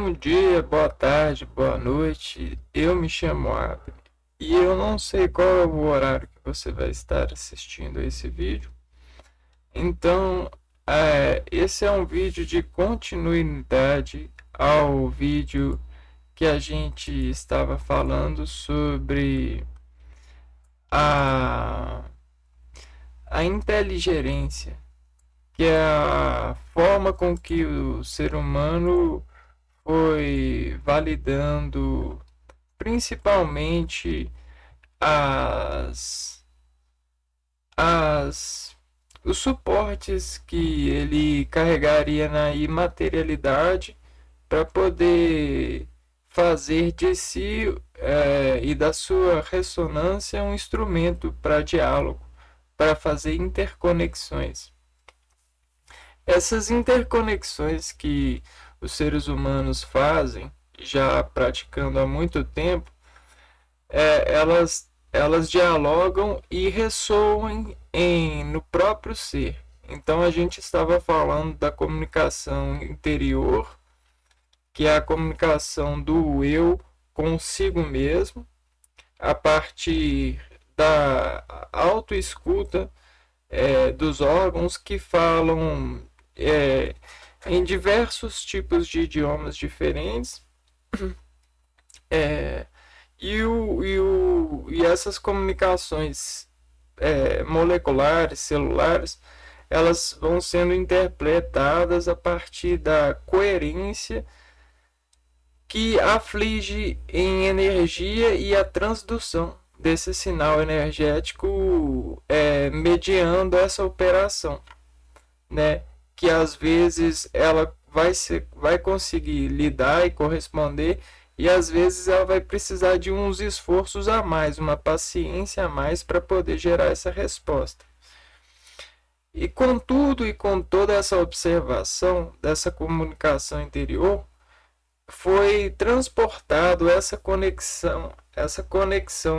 Bom dia, boa tarde, boa noite. Eu me chamo Abner e eu não sei qual é o horário que você vai estar assistindo esse vídeo. Então, esse é um vídeo de continuidade ao vídeo que a gente estava falando sobre a, a inteligência, que é a forma com que o ser humano foi validando principalmente as, as os suportes que ele carregaria na imaterialidade para poder fazer de si e da sua ressonância um instrumento para diálogo, para fazer interconexões. Essas interconexões que os seres humanos fazem, já praticando há muito tempo, elas dialogam e ressoam no próprio ser. Então a gente estava falando da comunicação interior, que é a comunicação do eu consigo mesmo, a partir da autoescuta dos órgãos que falam em diversos tipos de idiomas diferentes. É, e essas comunicações moleculares, celulares, elas vão sendo interpretadas a partir da coerência que aflige em energia e a transdução desse sinal energético mediando essa operação, né? Que às vezes ela vai conseguir lidar e corresponder, e às vezes ela vai precisar de uns esforços a mais, uma paciência a mais para poder gerar essa resposta. E com tudo e com toda essa observação dessa comunicação interior, foi transportado essa conexão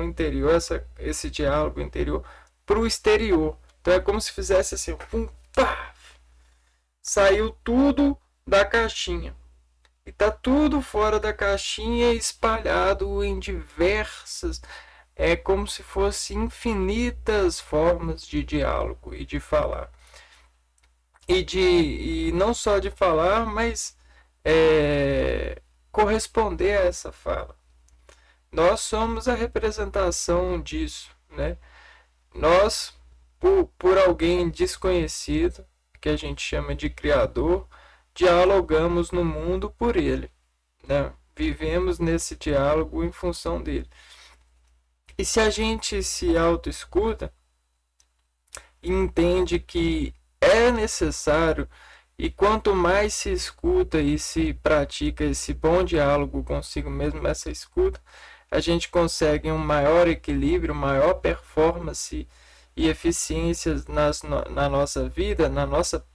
interior, esse diálogo interior para o exterior. Então é como se fizesse assim, pum, pá, saiu tudo da caixinha. E tá tudo fora da caixinha, espalhado em diversas, como se fosse infinitas formas de diálogo e de falar. E não só de falar, mas corresponder a essa fala. Nós somos a representação disso, né? Nós, por alguém desconhecido, que a gente chama de criador, dialogamos no mundo por ele, né? Vivemos nesse diálogo em função dele. E se a gente se autoescuta e entende que é necessário, e quanto mais se escuta e se pratica esse bom diálogo consigo mesmo, essa escuta, a gente consegue um maior equilíbrio, maior performance e eficiência na nossa vida, na nossa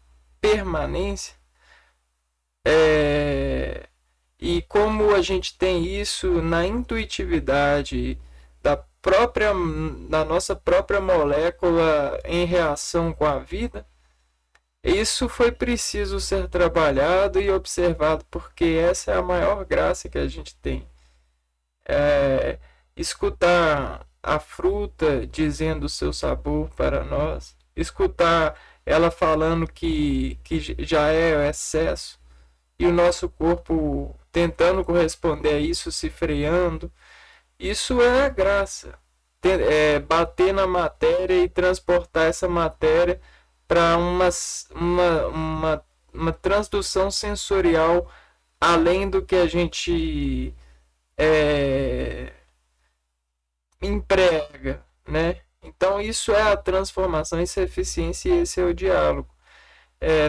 permanência. E como a gente tem isso na intuitividade da nossa própria molécula em reação com a vida, isso foi preciso ser trabalhado e observado, porque essa é a maior graça que a gente tem. Escutar a fruta dizendo o seu sabor para nós, escutar ela falando que já é o excesso, e o nosso corpo tentando corresponder a isso, se freando. Isso é a graça. Bater na matéria e transportar essa matéria para uma transdução sensorial além do que a gente emprega, né? Então isso é a transformação, isso é a eficiência e esse é o diálogo.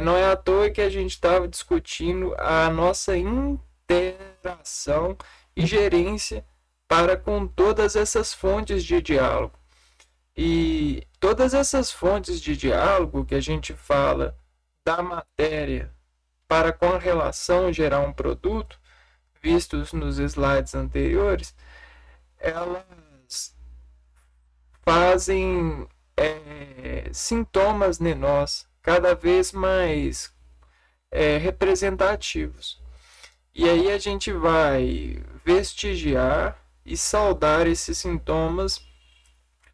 Não é à toa que a gente estava discutindo a nossa interação e gerência para com todas essas fontes de diálogo. E todas essas fontes de diálogo que a gente fala da matéria para com a relação gerar um produto, vistos nos slides anteriores, elas fazem sintomas em nós cada vez mais representativos. E aí a gente vai vestigiar e saudar esses sintomas,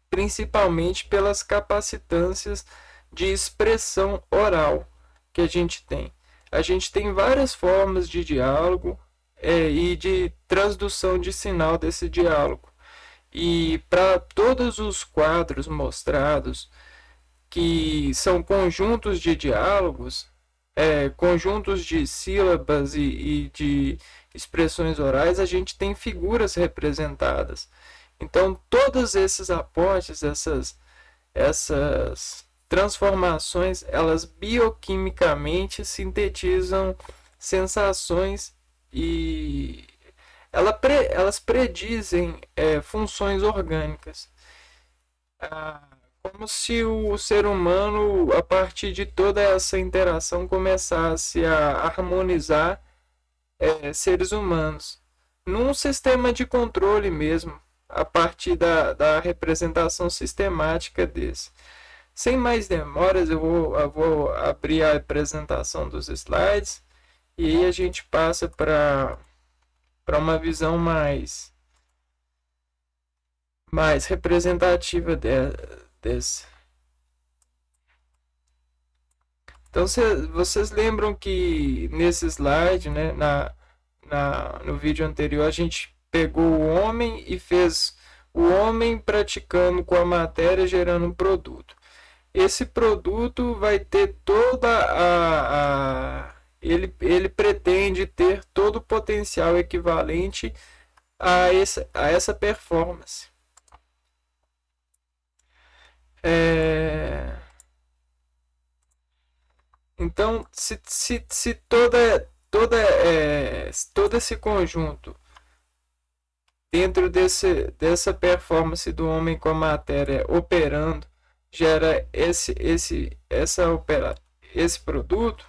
principalmente pelas capacitâncias de expressão oral que a gente tem. A gente tem várias formas de diálogo e de transdução de sinal desse diálogo. E para todos os quadros mostrados, que são conjuntos de diálogos, conjuntos de sílabas e de expressões orais, a gente tem figuras representadas. Então, todos esses aportes, essas transformações, elas bioquimicamente sintetizam sensações e elas predizem funções orgânicas. Como se o ser humano, a partir de toda essa interação, começasse a harmonizar seres humanos num sistema de controle mesmo, a partir da representação sistemática desse. Sem mais demoras, eu vou abrir a apresentação dos slides e aí a gente passa para uma visão mais representativa desse. Então, vocês lembram que nesse slide, né, no vídeo anterior, a gente pegou o homem e fez o homem praticando com a matéria, gerando um produto. Esse produto vai ter toda ele pretende ter todo o potencial equivalente a essa performance. Então, se todo esse conjunto dentro dessa performance do homem com a matéria operando gera esse produto,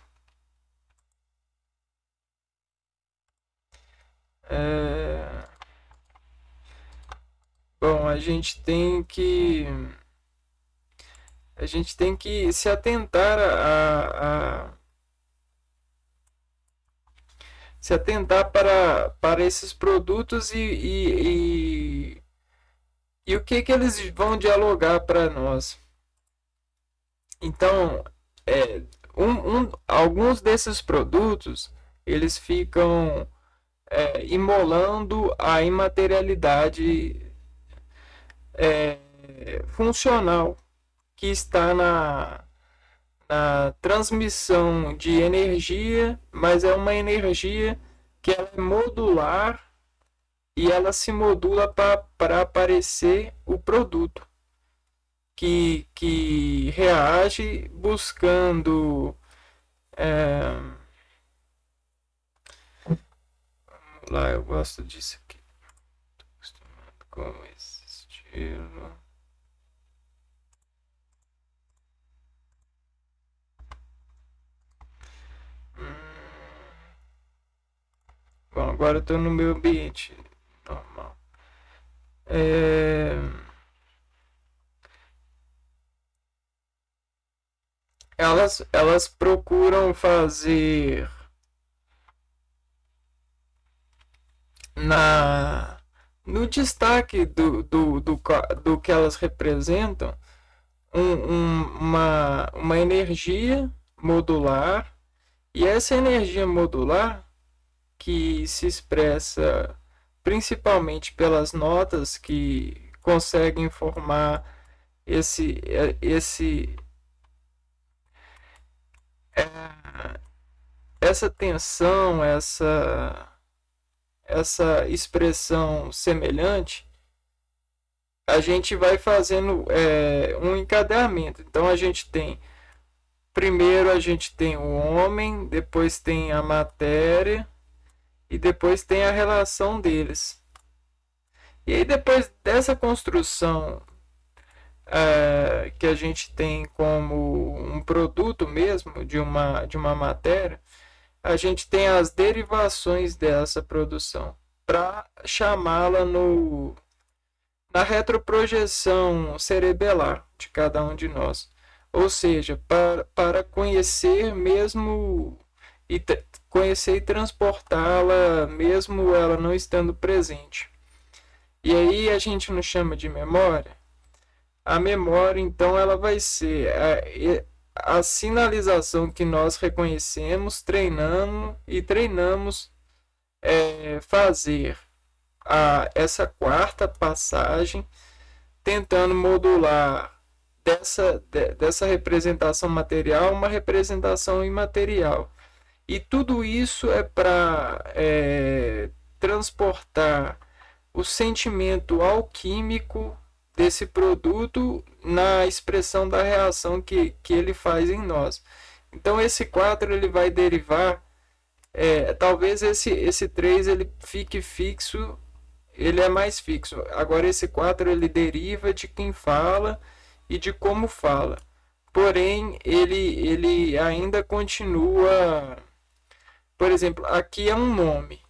bom, a gente tem que se atentar para esses produtos e o que eles vão dialogar para nós. Então, alguns desses produtos eles ficam imolando a imaterialidade funcional que está na transmissão de energia, mas é uma energia que ela é modular e ela se modula para aparecer o produto que reage buscando vamos lá, eu gosto disso aqui, estou acostumado com esse estilo. Bom, agora eu estou no meu ambiente normal. Elas procuram fazer no destaque do que elas representam uma energia modular, e essa energia modular que se expressa principalmente pelas notas que conseguem formar essa tensão, essa expressão semelhante, a gente vai fazendo um encadeamento. Então primeiro a gente tem o homem, depois tem a matéria e depois tem a relação deles. E aí depois dessa construção que a gente tem como um produto mesmo de uma matéria, a gente tem as derivações dessa produção para chamá-la na retroprojeção cerebelar de cada um de nós. Ou seja, para conhecer mesmo e conhecer e transportá-la mesmo ela não estando presente. E aí a gente não chama de memória. A memória, então, ela vai ser a sinalização que nós reconhecemos, treinamos fazer essa quarta passagem, tentando modular dessa representação material uma representação imaterial. E tudo isso é para transportar o sentimento alquímico desse produto na expressão da reação que ele faz em nós. Então esse 4 ele vai derivar, talvez esse 3 ele fique fixo, ele é mais fixo. Agora esse 4 ele deriva de quem fala e de como fala. Porém, ele ainda continua. Por exemplo, aqui é um nome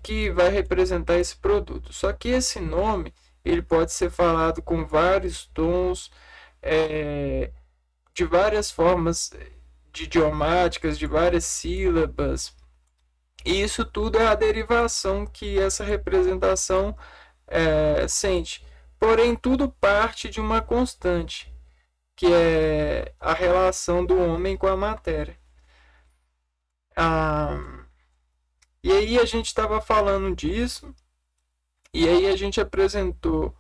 que vai representar esse produto. Só que esse nome ele pode ser falado com vários tons, de várias formas de idiomáticas, de várias sílabas. E isso tudo é a derivação que essa representação sente. Porém, tudo parte de uma constante, que é a relação do homem com a matéria. E aí a gente estava falando disso, e aí a gente apresentou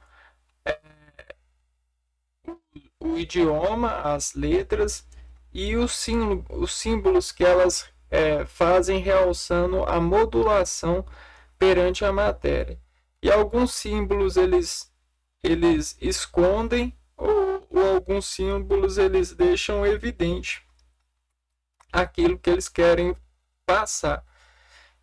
o idioma, as letras e os símbolos que elas fazem realçando a modulação perante a matéria. E alguns símbolos eles escondem, ou alguns símbolos eles deixam evidente aquilo que eles querem passar.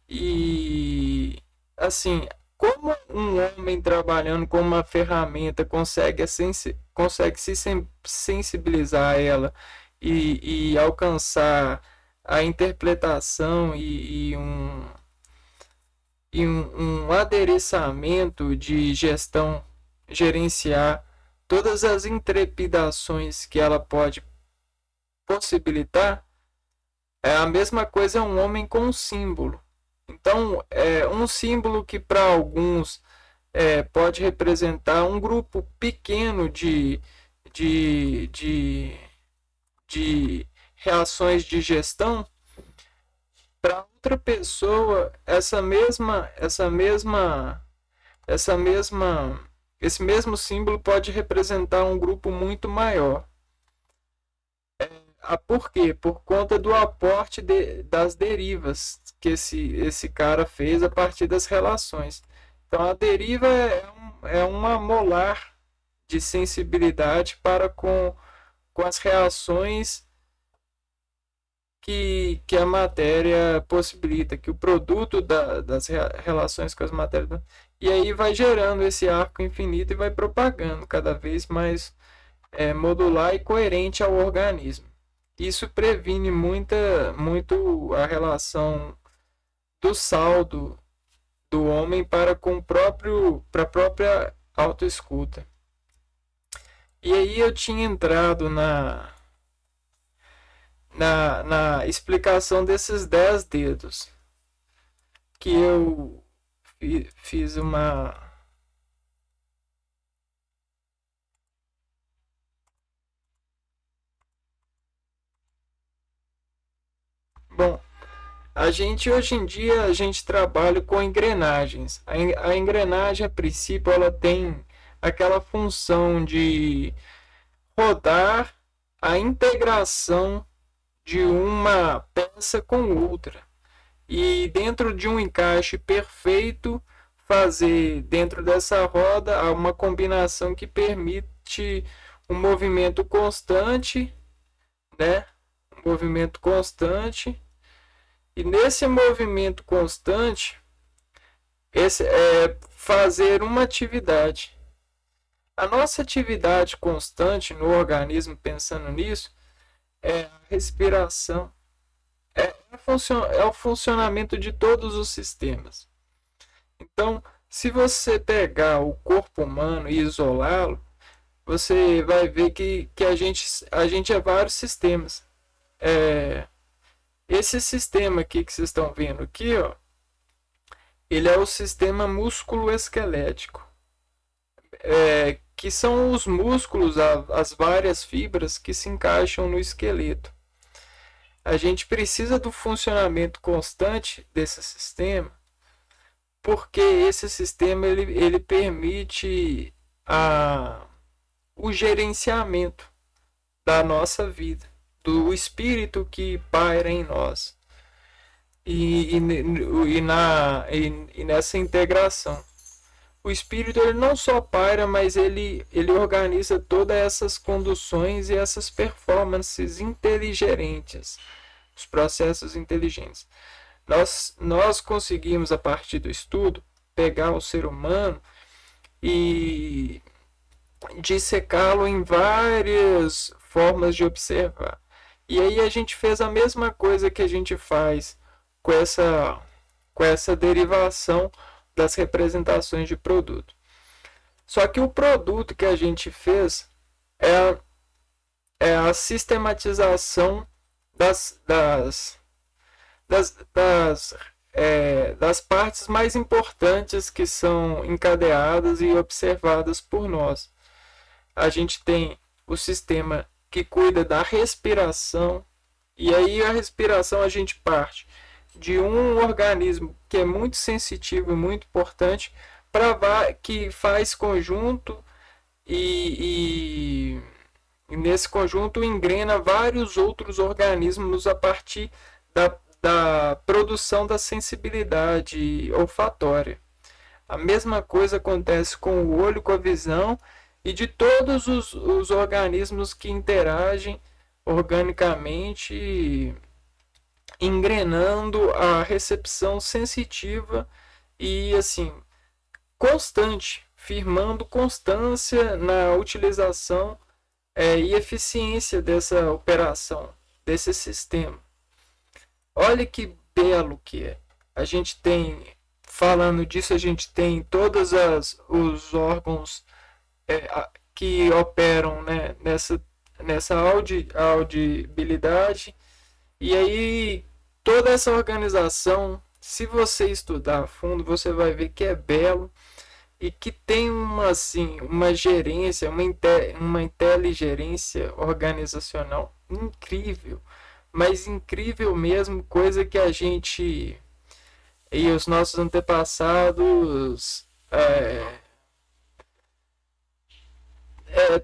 E assim, como um homem trabalhando com uma ferramenta consegue se sensibilizar a ela e alcançar a interpretação um adereçamento de gestão, gerenciar todas as intrepidações que ela pode possibilitar, é a mesma coisa um homem com um símbolo. Então, um símbolo que para alguns pode representar um grupo pequeno de reações de gestão, para outra pessoa esse mesmo símbolo pode representar um grupo muito maior. Por quê? Por conta do aporte das derivas que esse cara fez a partir das relações. Então a deriva é uma molar de sensibilidade para com as reações que a matéria possibilita, que o produto das relações com as matérias. E aí vai gerando esse arco infinito e vai propagando cada vez mais modular e coerente ao organismo. Isso previne muito a relação do saldo do homem para a própria autoescuta. E aí eu tinha entrado na explicação desses 10 dedos, que eu fiz uma... Bom, hoje em dia a gente trabalha com engrenagens. A engrenagem, a princípio, ela tem aquela função de rodar a integração de uma peça com outra. E dentro de um encaixe perfeito, fazer dentro dessa roda uma combinação que permite um movimento constante, né? Um movimento constante. E nesse movimento constante, fazer uma atividade. A nossa atividade constante no organismo, pensando nisso, é a respiração, é o funcionamento de todos os sistemas. Então, se você pegar o corpo humano e isolá-lo, você vai ver que a gente é vários sistemas. Esse sistema aqui que vocês estão vendo aqui, ó, ele é o sistema músculo-esquelético, que são os músculos, as várias fibras que se encaixam no esqueleto. A gente precisa do funcionamento constante desse sistema, porque esse sistema ele permite o gerenciamento da nossa vida, do espírito que paira em nós e nessa integração. O espírito ele não só paira, mas ele organiza todas essas conduções e essas performances inteligentes, os processos inteligentes. Nós conseguimos, a partir do estudo, pegar o ser humano e dissecá-lo em várias formas de observar. E aí a gente fez a mesma coisa que a gente faz com essa derivação das representações de produto. Só que o produto que a gente fez é a sistematização das partes mais importantes que são encadeadas e observadas por nós. A gente tem o sistema que cuida da respiração, e aí a respiração a gente parte de um organismo que é muito sensitivo e muito importante, que faz conjunto e nesse conjunto engrena vários outros organismos a partir da produção da sensibilidade olfatória. A mesma coisa acontece com o olho, com a visão e de todos os organismos que interagem organicamente, engrenando a recepção sensitiva e assim constante, firmando constância na utilização e eficiência dessa operação, desse sistema. Olha que belo que é. A gente tem, falando disso, a gente tem todos os órgãos que operam, né, nessa audibilidade. E aí, toda essa organização, se você estudar a fundo, você vai ver que é belo e que tem uma gerência, uma inteligência organizacional incrível, mas incrível mesmo, coisa que a gente e os nossos antepassados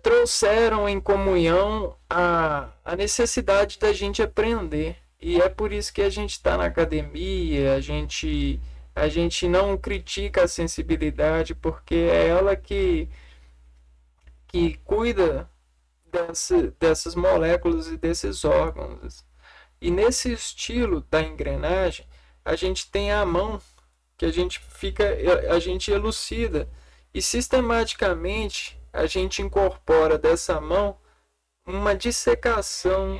trouxeram em comunhão a necessidade da gente aprender. E é por isso que a gente está na academia, a gente não critica a sensibilidade, porque é ela que cuida dessas moléculas e desses órgãos. E nesse estilo da engrenagem, a gente tem a mão que a gente elucida e sistematicamente a gente incorpora dessa mão uma dissecação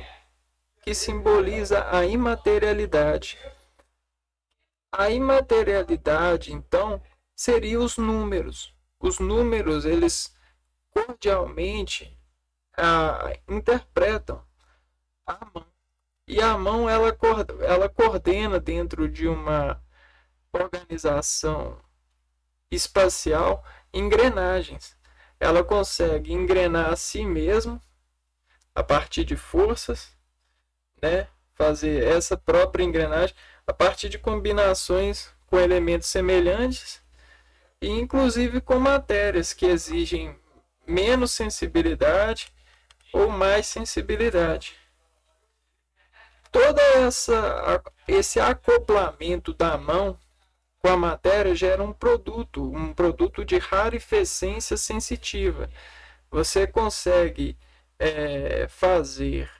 que simboliza a imaterialidade. A imaterialidade, então, seria os números. Os números, eles cordialmente interpretam a mão. E a mão, ela coordena dentro de uma organização espacial engrenagens. Ela consegue engrenar a si mesma a partir de forças, né? Fazer essa própria engrenagem a partir de combinações com elementos semelhantes e inclusive com matérias que exigem menos sensibilidade ou mais sensibilidade. Todo esse acoplamento da mão com a matéria gera um produto de rarefacência sensitiva. Você consegue fazer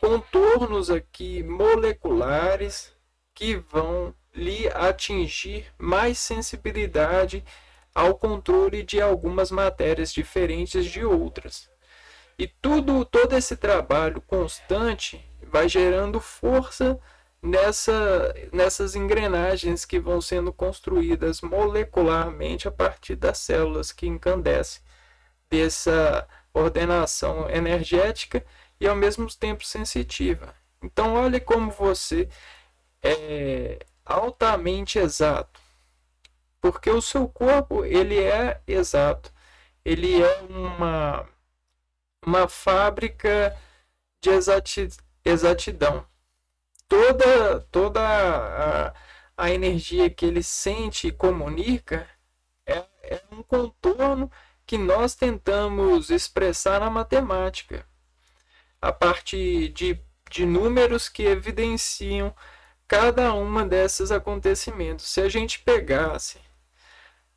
contornos aqui moleculares que vão lhe atingir mais sensibilidade ao controle de algumas matérias diferentes de outras. E todo esse trabalho constante vai gerando força nessas engrenagens que vão sendo construídas molecularmente a partir das células que incandescem dessa ordenação energética e ao mesmo tempo sensitiva. Então olhe como você é altamente exato, porque o seu corpo ele é exato, ele é uma fábrica de exatidão. Toda a energia que ele sente e comunica é um contorno que nós tentamos expressar na matemática, a partir de números que evidenciam cada uma desses acontecimentos. Se a gente pegasse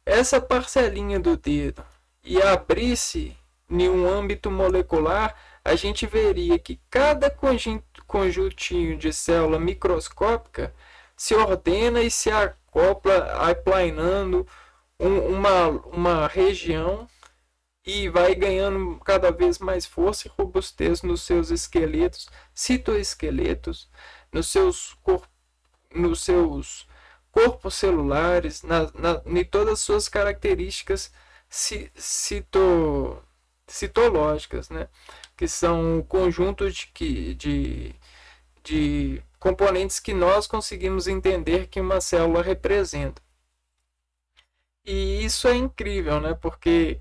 essa parcelinha do dedo e abrisse em um âmbito molecular, a gente veria que cada conjuntinho de célula microscópica se ordena e se acopla, aplanando uma região e vai ganhando cada vez mais força e robustez nos seus esqueletos, citoesqueletos, nos seus corpos celulares, em todas as suas características citológicas, né? Que são o conjunto de componentes que nós conseguimos entender que uma célula representa. E isso é incrível, né? Porque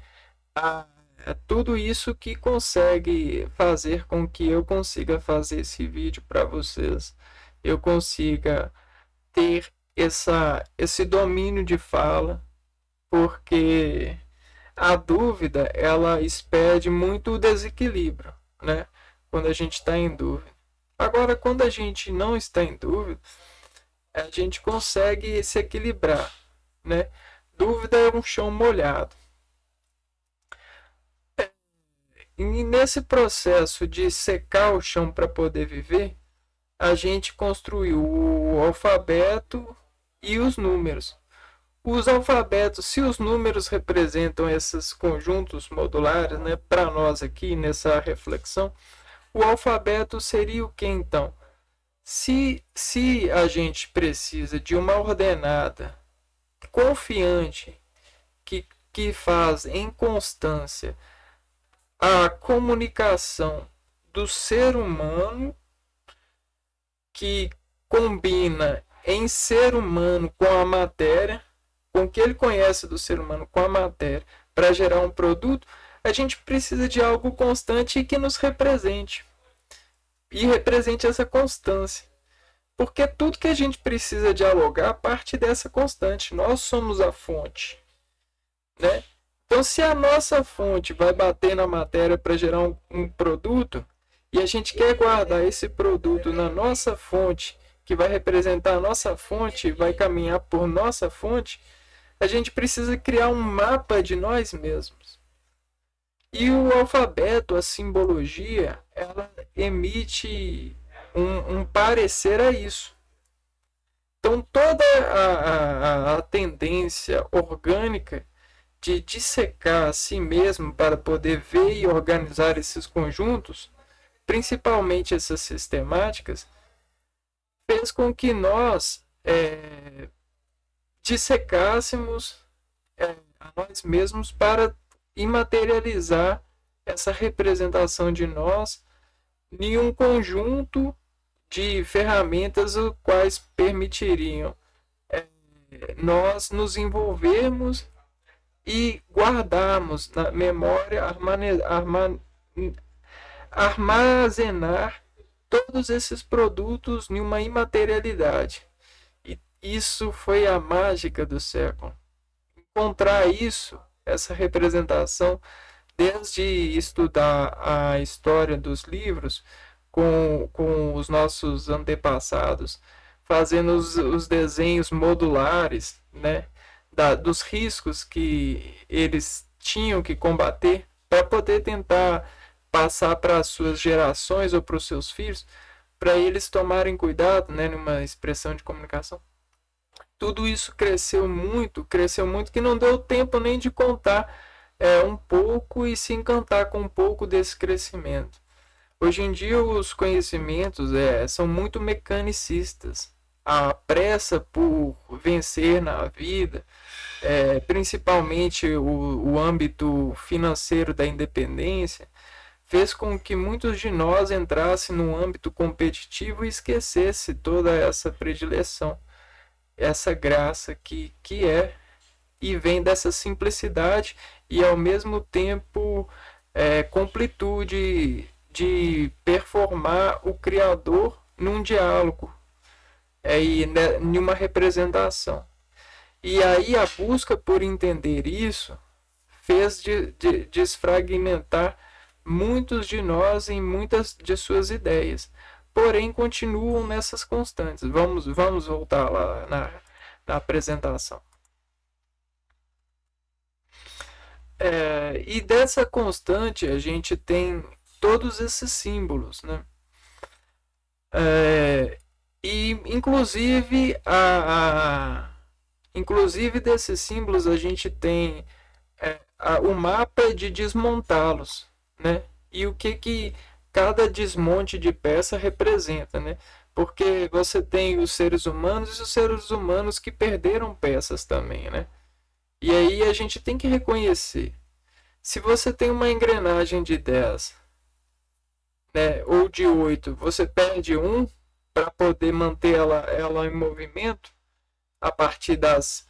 é tudo isso que consegue fazer com que eu consiga fazer esse vídeo para vocês, eu consiga ter esse domínio de fala, porque a dúvida ela expede muito o desequilíbrio, né? Quando a gente está em dúvida. Agora, quando a gente não está em dúvida, a gente consegue se equilibrar, né? Dúvida é um chão molhado. E nesse processo de secar o chão para poder viver, a gente construiu o alfabeto e os números. Os alfabetos, se os números representam esses conjuntos modulares, né, para nós aqui nessa reflexão, o alfabeto seria o que então? Se a gente precisa de uma ordenada confiante que faz em constância a comunicação do ser humano, que combina em ser humano com a matéria, com o que ele conhece do ser humano com a matéria, para gerar um produto, a gente precisa de algo constante e que nos represente. E represente essa constância. Porque tudo que a gente precisa dialogar parte dessa constante. Nós somos a fonte, né? Então, se a nossa fonte vai bater na matéria para gerar um produto, e a gente quer guardar esse produto na nossa fonte, que vai representar a nossa fonte, vai caminhar por nossa fonte, a gente precisa criar um mapa de nós mesmos. E o alfabeto, a simbologia, ela emite um parecer a isso. Então, toda a tendência orgânica de dissecar a si mesmo para poder ver e organizar esses conjuntos, principalmente essas sistemáticas, fez com que nós dissecássemos a nós mesmos para imaterializar essa representação de nós em um conjunto de ferramentas os quais permitiriam nós nos envolvermos e guardarmos na memória, armazenar todos esses produtos em uma imaterialidade. E isso foi a mágica do século. Encontrar isso, essa representação, desde estudar a história dos livros com os nossos antepassados, fazendo os desenhos modulares, né? Dos riscos que eles tinham que combater para poder tentar passar para as suas gerações ou para os seus filhos, para eles tomarem cuidado, né, numa expressão de comunicação. Tudo isso cresceu muito, que não deu tempo nem de contar um pouco e se encantar com um pouco desse crescimento. Hoje em dia os conhecimentos são muito mecanicistas. A pressa por vencer na vida, principalmente o âmbito financeiro da independência, fez com que muitos de nós entrassem no âmbito competitivo e esquecesse toda essa predileção, essa graça que é e vem dessa simplicidade e ao mesmo tempo completude de performar o Criador num diálogo e em uma representação. E aí a busca por entender isso fez de desfragmentar muitos de nós em muitas de suas ideias. Porém, continuam nessas constantes. Vamos voltar lá na apresentação. E dessa constante a gente tem todos esses símbolos, né? E inclusive desses símbolos a gente tem o mapa de desmontá-los, né? E o que cada desmonte de peça representa, né? Porque você tem os seres humanos e os seres humanos que perderam peças também, né? E aí a gente tem que reconhecer. Se você tem uma engrenagem de 10, né, ou de 8, você perde um para poder manter ela em movimento a partir das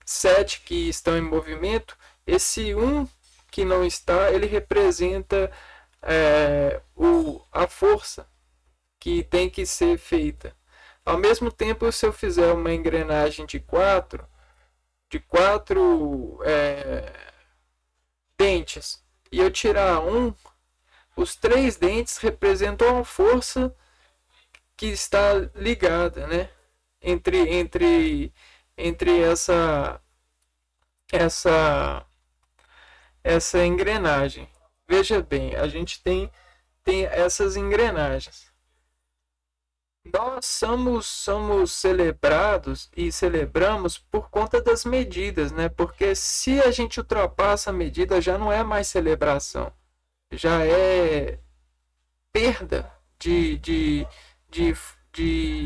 7 que estão em movimento. Esse um que não está, ele representa a força que tem que ser feita. Ao mesmo tempo, se eu fizer uma engrenagem de 4 dentes e eu tirar um, os 3 dentes representam a força que está ligada, né? Entre essa engrenagem. Veja bem, a gente tem essas engrenagens. Nós somos celebrados e celebramos por conta das medidas, né? Porque se a gente ultrapassa a medida, já não é mais celebração, já é perda de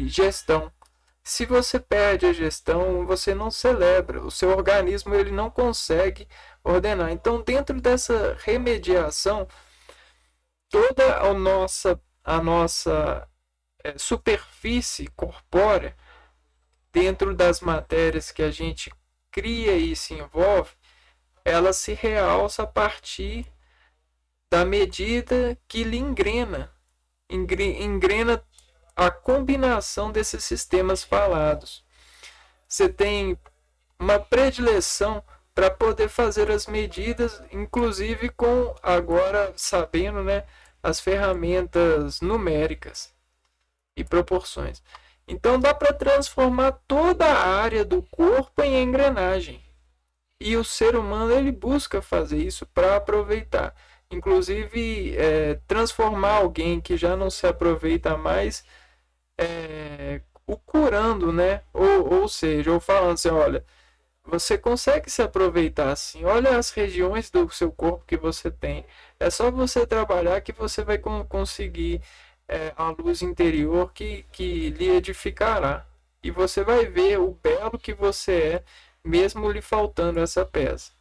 gestão. Se você perde a gestão, você não celebra, o seu organismo ele não consegue ordenar. Então, dentro dessa remediação, toda a nossa superfície corpórea, dentro das matérias que a gente cria e se envolve, ela se realça a partir da medida que lhe engrena a combinação desses sistemas falados. Você tem uma predileção para poder fazer as medidas, inclusive com agora sabendo, né, as ferramentas numéricas e proporções. Então dá para transformar toda a área do corpo em engrenagem. E o ser humano ele busca fazer isso para aproveitar. Inclusive transformar alguém que já não se aproveita mais, o curando, né? Ou seja, ou falando assim, olha, você consegue se aproveitar assim. Olha as regiões do seu corpo que você tem. É só você trabalhar que você vai conseguir a luz interior que lhe edificará. E você vai ver o belo que você é, mesmo lhe faltando essa peça.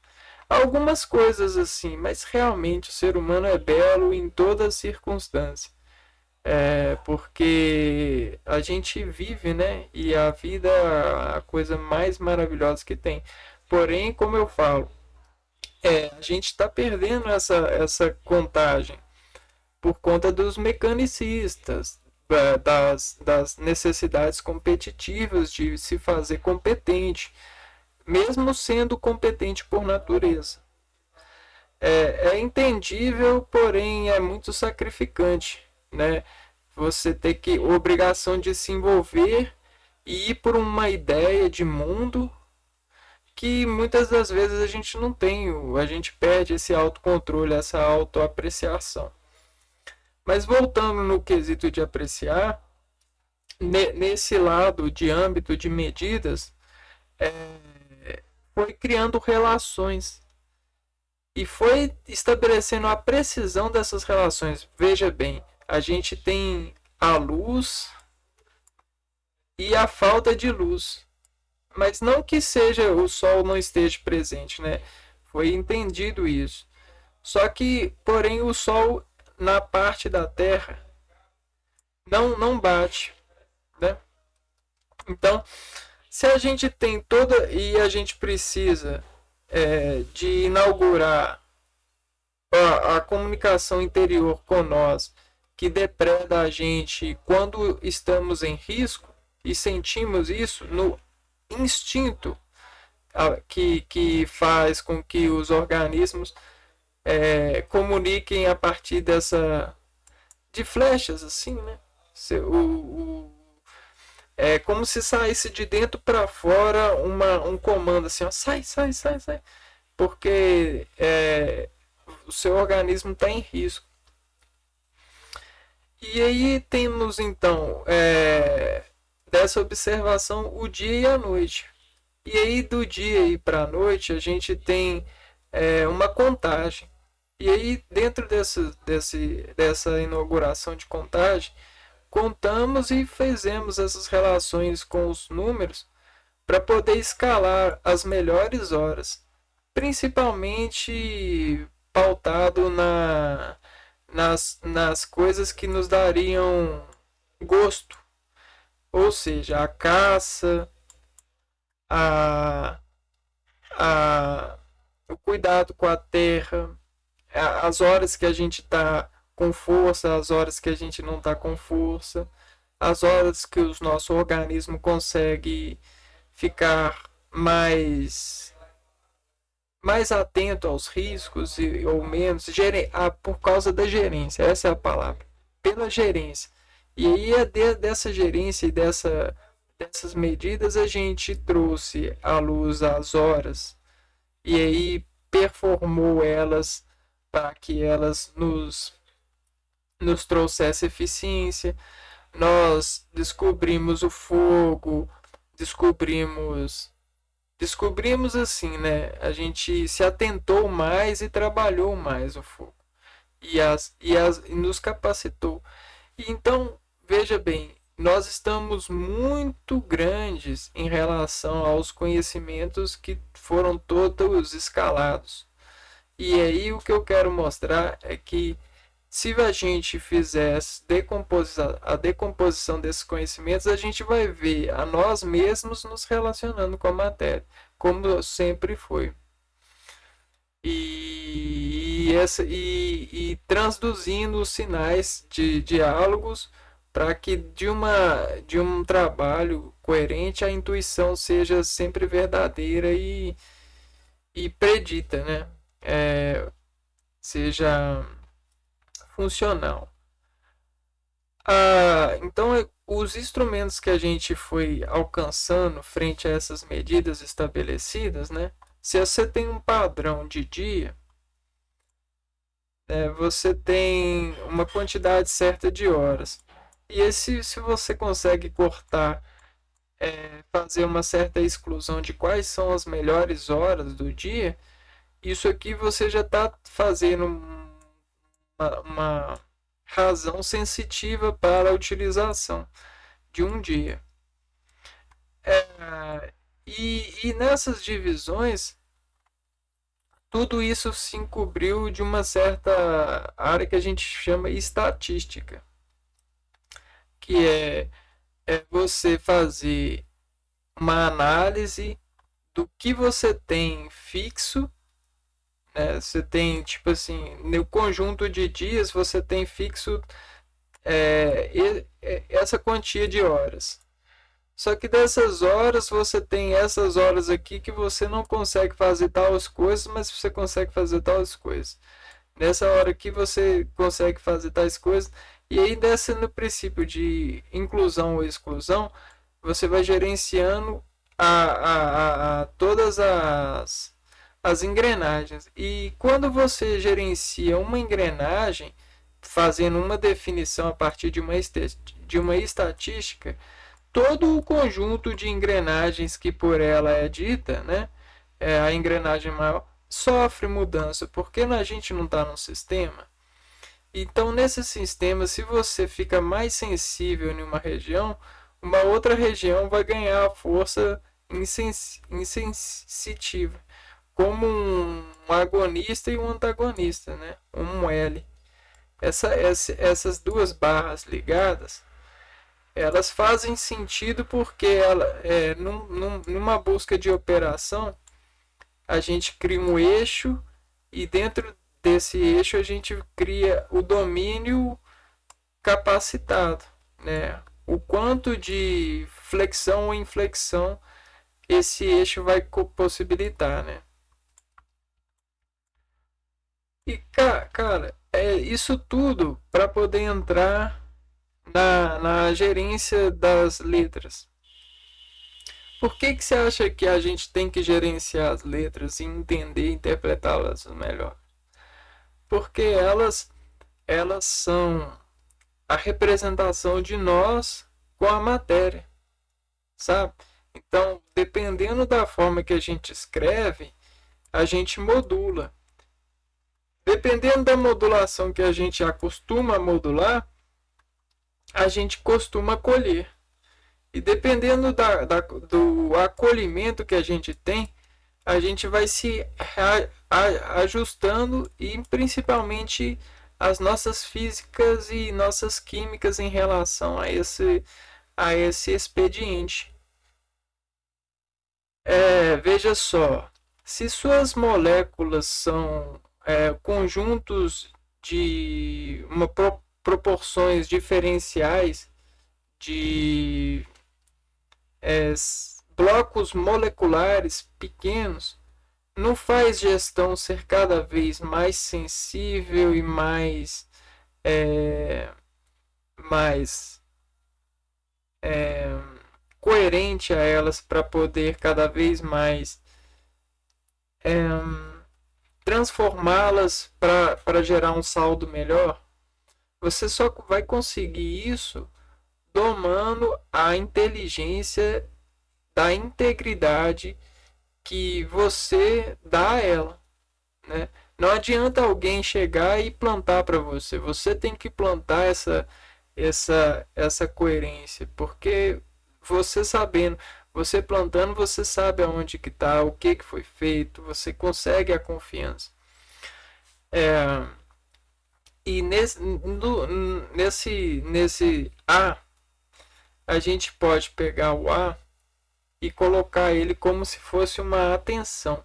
Algumas coisas assim, mas realmente o ser humano é belo em todas as circunstâncias. Porque a gente vive, né? E a vida é a coisa mais maravilhosa que tem. Porém, como eu falo, a gente está perdendo essa contagem por conta dos mecanicistas, das necessidades competitivas de se fazer competente, mesmo sendo competente por natureza. É entendível, porém é muito sacrificante, né? Você ter obrigação de se envolver e ir por uma ideia de mundo que muitas das vezes a gente não tem, a gente perde esse autocontrole, essa autoapreciação. Mas voltando no quesito de apreciar, nesse lado de âmbito de medidas, foi criando relações e foi estabelecendo a precisão dessas relações. Veja bem, a gente tem a luz e a falta de luz, mas não que seja o sol não esteja presente, né? Foi entendido isso. Só que, porém, o Sol na parte da Terra não bate, né? Então, se a gente tem toda e a gente precisa de inaugurar a comunicação interior com nós, que depreda a gente quando estamos em risco e sentimos isso no instinto que faz com que os organismos comuniquem a partir dessa de flechas assim, né? É como se saísse de dentro para fora um comando assim, ó, sai, sai, sai, sai, porque o seu organismo está em risco. E aí temos então dessa observação o dia e a noite. E aí do dia e para a noite a gente tem uma contagem. E aí dentro dessa inauguração de contagem, contamos e fizemos essas relações com os números para poder escalar as melhores horas, principalmente pautado nas coisas que nos dariam gosto, ou seja, a caça, a, o cuidado com a terra, as horas que a gente está com força, as horas que a gente não está com força, as horas que o nosso organismo consegue ficar mais atento aos riscos ou menos, por causa da gerência, essa é a palavra, pela gerência. E aí dessa gerência e dessas medidas a gente trouxe à luz as horas e aí performou elas para que elas nos trouxesse eficiência. Nós descobrimos o fogo, descobrimos assim, né? A gente se atentou mais e trabalhou mais o fogo e nos capacitou. E então, veja bem, nós estamos muito grandes em relação aos conhecimentos que foram todos escalados. E aí o que eu quero mostrar é que se a gente fizesse a decomposição desses conhecimentos, a gente vai ver a nós mesmos nos relacionando com a matéria, como sempre foi. E transduzindo os sinais de diálogos para que de um trabalho coerente a intuição seja sempre verdadeira e predita, né? Seja funcional. Então, os instrumentos que a gente foi alcançando frente a essas medidas estabelecidas, né? Se você tem um padrão de dia, você tem uma quantidade certa de horas. E se você consegue cortar, fazer uma certa exclusão de quais são as melhores horas do dia, isso aqui você já está fazendo uma razão sensitiva para a utilização de um dia. E nessas divisões, tudo isso se encobriu de uma certa área que a gente chama estatística, que é você fazer uma análise do que você tem fixo, né? Você tem, tipo assim, no conjunto de dias você tem fixo essa quantia de horas. Só que dessas horas você tem essas horas aqui que você não consegue fazer tais coisas, mas você consegue fazer tais coisas. Nessa hora aqui você consegue fazer tais coisas. E aí, dessa no princípio de inclusão ou exclusão, você vai gerenciando todas as engrenagens. E quando você gerencia uma engrenagem, fazendo uma definição a partir de uma estatística, todo o conjunto de engrenagens que por ela é dita, né, a engrenagem maior, sofre mudança, porque a gente não está no sistema. Então, nesse sistema, se você fica mais sensível em uma região, uma outra região vai ganhar a força insensitiva, como um agonista e um antagonista, né? Um L. Essas duas barras ligadas, elas fazem sentido porque numa busca de operação, a gente cria um eixo e dentro desse eixo a gente cria o domínio capacitado, né? O quanto de flexão ou inflexão esse eixo vai possibilitar, né? E cara, isso tudo para poder entrar na gerência das letras. Por que você acha que a gente tem que gerenciar as letras e entender e interpretá-las melhor? Porque elas são a representação de nós com a matéria, sabe? Então, dependendo da forma que a gente escreve, a gente modula. Dependendo da modulação que a gente acostuma a modular, a gente costuma colher. E dependendo do acolhimento que a gente tem, a gente vai se ajustando e principalmente as nossas físicas e nossas químicas em relação a esse expediente. Veja só, se suas moléculas são conjuntos de proporções diferenciais de blocos moleculares pequenos, não faz gestão ser cada vez mais sensível e mais coerente a elas para poder cada vez mais transformá-las para gerar um saldo melhor? Você só vai conseguir isso domando a inteligência da integridade que você dá a ela, né? Não adianta alguém chegar e plantar para você. Você tem que plantar essa coerência, porque você sabendo, você plantando, você sabe aonde que está, o que foi feito, você consegue a confiança. E nesse a gente pode pegar o A e colocar ele como se fosse uma atenção.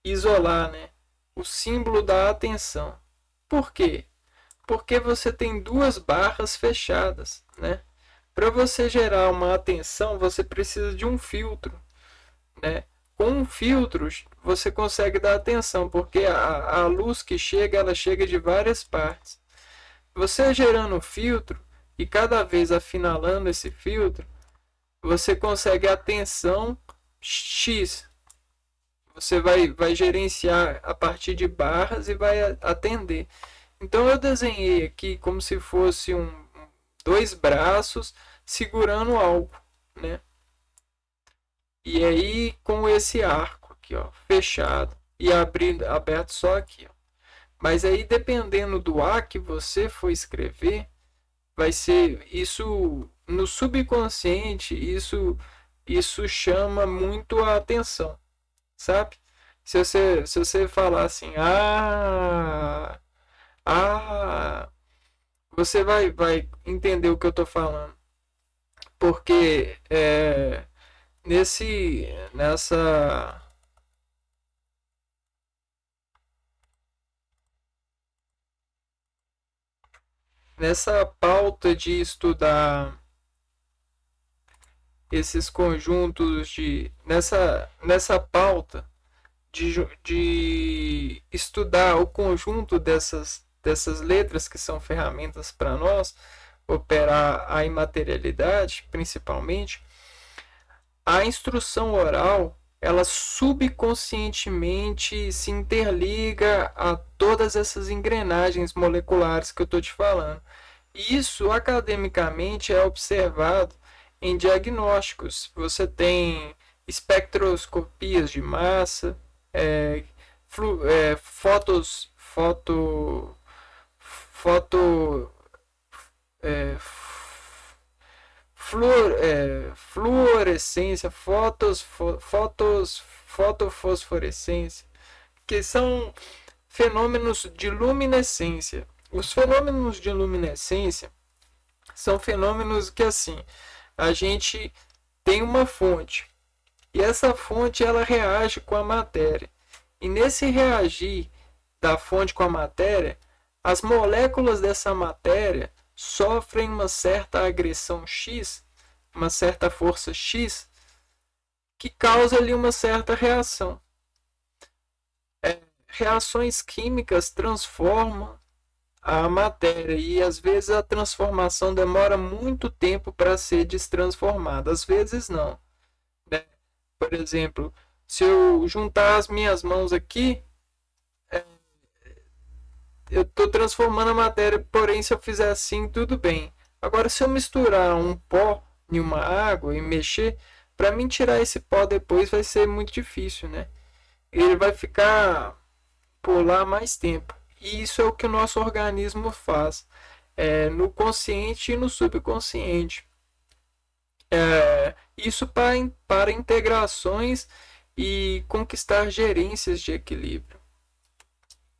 Isolar, né? O símbolo da atenção. Por quê? Porque você tem duas barras fechadas, né? Para você gerar uma atenção, você precisa de um filtro, né? Com um filtro, você consegue dar atenção, porque a luz que chega, ela chega de várias partes. Você gerando um filtro e cada vez afinalando esse filtro, você consegue atenção X. Você vai gerenciar a partir de barras e vai atender. Então eu desenhei aqui como se fosse dois braços segurando algo, né? E aí com esse arco aqui, ó, fechado e aberto só aqui, ó. Mas aí dependendo do A que você for escrever, vai ser isso no subconsciente, isso chama muito a atenção, sabe? Se você falar assim, você vai entender o que eu estou falando, porque nesse nessa nessa pauta de estudar esses conjuntos nessa pauta de estudar o conjunto dessas letras que são ferramentas para nós operar a imaterialidade, principalmente, a instrução oral ela subconscientemente se interliga a todas essas engrenagens moleculares que eu estou te falando. Isso academicamente é observado em diagnósticos. Você tem espectroscopias de massa, fotos, foto, é, fluorescência, fotofosforescência, que são fenômenos de luminescência. Os fenômenos de luminescência são fenômenos que assim, a gente tem uma fonte e essa fonte ela reage com a matéria. E nesse reagir da fonte com a matéria, as moléculas dessa matéria sofrem uma certa agressão X, uma certa força X, que causa ali uma certa reação. Reações químicas transformam a matéria e às vezes a transformação demora muito tempo para ser destransformada, às vezes não, né? Por exemplo, se eu juntar as minhas mãos aqui, eu estou transformando a matéria, porém se eu fizer assim, tudo bem. Agora, se eu misturar um pó em uma água e mexer, para mim tirar esse pó depois vai ser muito difícil, né? Ele vai ficar por lá mais tempo. E isso é o que o nosso organismo faz, no consciente e no subconsciente. Isso para integrações e conquistar gerências de equilíbrio.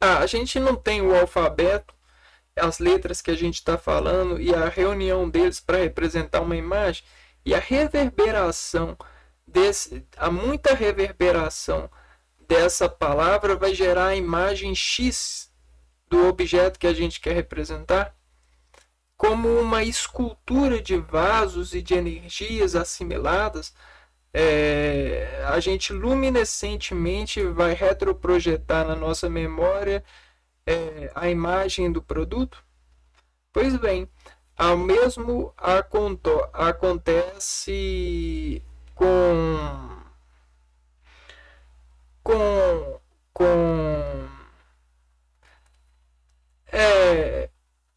A gente não tem o alfabeto, as letras que a gente está falando e a reunião deles para representar uma imagem e a reverberação há muita reverberação dessa palavra vai gerar a imagem X do objeto que a gente quer representar como uma escultura de vasos e de energias assimiladas. A gente luminescentemente vai retroprojetar na nossa memória a imagem do produto. Pois bem, ao mesmo acontece com, com,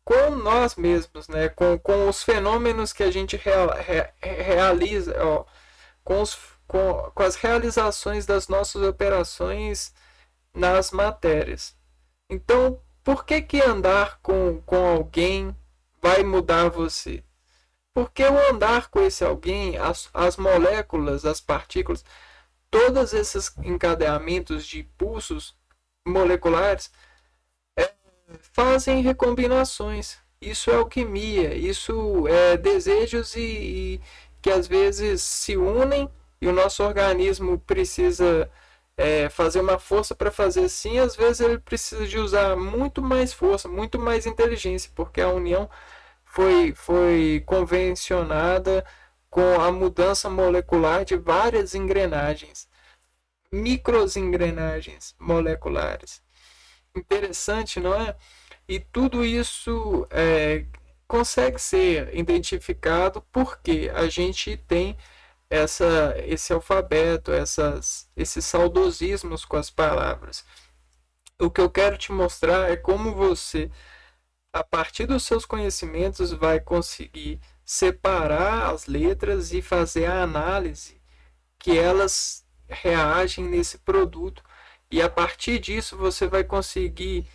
com nós mesmos, né? Com os fenômenos que a gente realiza, ó, com as realizações das nossas operações nas matérias. Então, por que andar com alguém vai mudar você? Porque o andar com esse alguém, as moléculas, as partículas, todos esses encadeamentos de pulsos moleculares fazem recombinações. Isso é alquimia, isso é desejos e que às vezes se unem e o nosso organismo precisa fazer uma força para fazer assim, às vezes ele precisa de usar muito mais força, muito mais inteligência, porque a união foi convencionada com a mudança molecular de várias engrenagens, microengrenagens moleculares. Interessante, não é? E tudo isso consegue ser identificado porque a gente tem esse alfabeto, esses saudosismos com as palavras. O que eu quero te mostrar é como você, a partir dos seus conhecimentos, vai conseguir separar as letras e fazer a análise que elas reagem nesse produto. E a partir disso você vai conseguir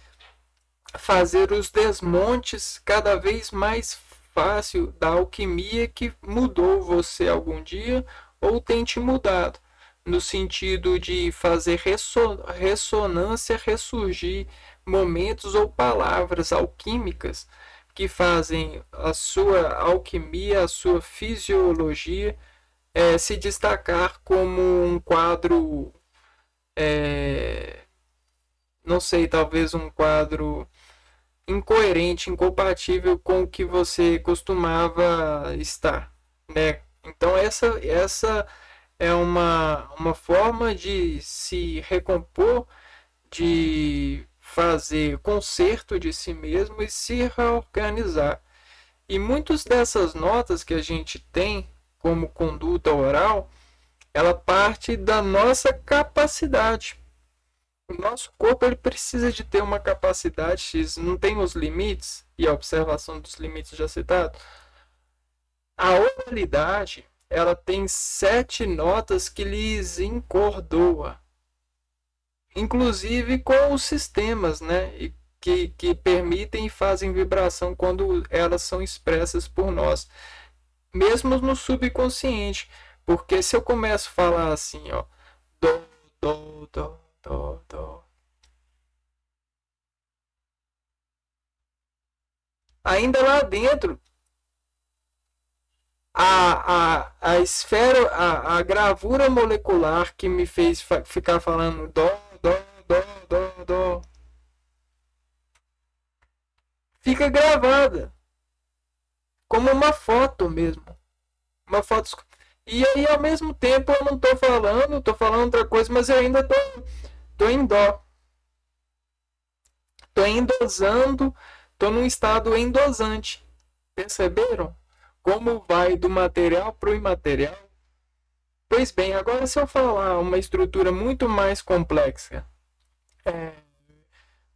fazer os desmontes cada vez mais fácil da alquimia que mudou você algum dia ou tem te mudado, no sentido de fazer ressonância ressurgir momentos ou palavras alquímicas que fazem a sua alquimia, a sua fisiologia se destacar como um quadro, não sei, talvez um quadro incoerente, incompatível com o que você costumava estar, né? Então essa é uma forma de se recompor, de fazer conserto de si mesmo e se reorganizar. E muitas dessas notas que a gente tem como conduta oral, ela parte da nossa capacidade. O nosso corpo ele precisa de ter uma capacidade X, não tem os limites, e a observação dos limites já citado. A oralidade, ela tem 7 notas que lhes encordoa, inclusive com os sistemas, né? Que permitem e fazem vibração quando elas são expressas por nós, mesmo no subconsciente. Porque se eu começo a falar assim, ó, do, do, do, do, do, Ainda lá dentro, a esfera, a gravura molecular que me fez ficar falando dó, dó, dó, dó, fica gravada como uma foto mesmo. Uma foto. E aí, ao mesmo tempo, eu não tô falando outra coisa, mas eu ainda tô em dó. Tô endosando, tô num estado endosante. Perceberam? Como vai do material para o imaterial? Pois bem, agora se eu falar uma estrutura muito mais complexa, é,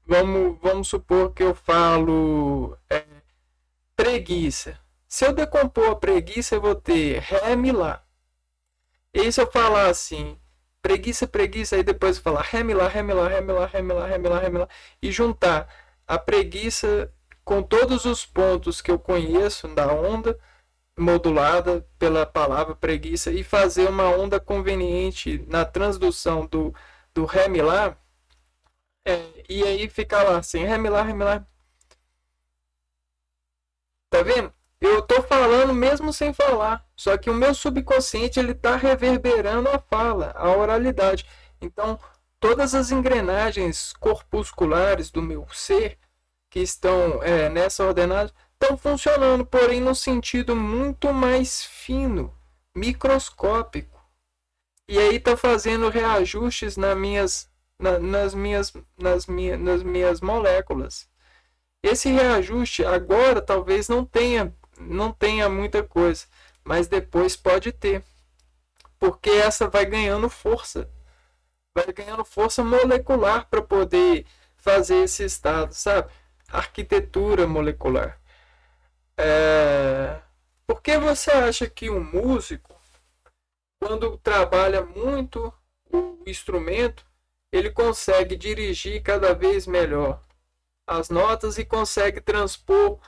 vamos supor que eu falo preguiça. Se eu decompor a preguiça, eu vou ter ré, mi, lá. E se eu falar assim, preguiça, preguiça, aí depois eu falar ré, mi, lá, ré, mi, lá, ré, mi, lá, ré, mi, lá, ré, mi, lá, ré, mi, lá, e juntar a preguiça com todos os pontos que eu conheço da onda, modulada pela palavra preguiça, e fazer uma onda conveniente na transdução do ré, mi, lá, e aí ficar lá assim, ré, mi, lá, ré, mi, lá. Tá vendo? Eu tô falando mesmo sem falar. Só que o meu subconsciente ele tá reverberando a fala, a oralidade. Então, todas as engrenagens corpusculares do meu ser que estão nessa ordenada estão funcionando, porém no sentido muito mais fino, microscópico. E aí tá fazendo reajustes nas minhas moléculas. Esse reajuste agora talvez não tenha muita coisa, mas depois pode ter, porque essa vai ganhando força molecular para poder fazer esse estado, sabe? Arquitetura molecular. Por que você acha que um músico, quando trabalha muito o instrumento, ele consegue dirigir cada vez melhor as notas e consegue transpor